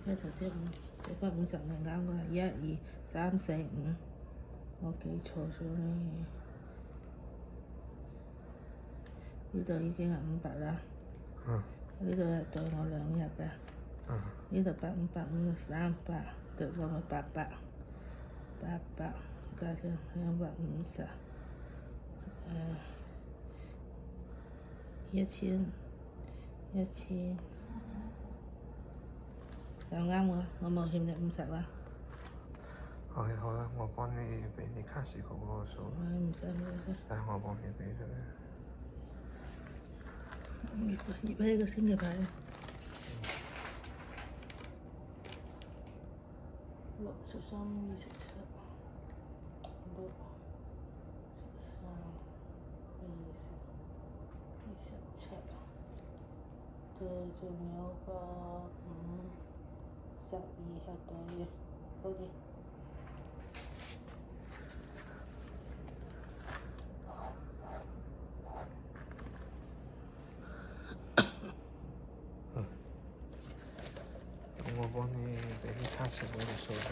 呢頭先150係啱㗎，1、2、3、4、5，我記錯咗呢。呢度已經係500啦。呢度係對我2日嘅。呢度800、500、300，對我咪800，加上250，1000，就啱喎，我冇欠你50啦。好啦，我幫你俾你卡士嗰個數。唔使。但係我幫你俾佢。預備一個星期牌。6、13、27，6、13、27，對，仲有個5、12係對嘅，好嘅。我幫你俾你卡士嗰個數咗。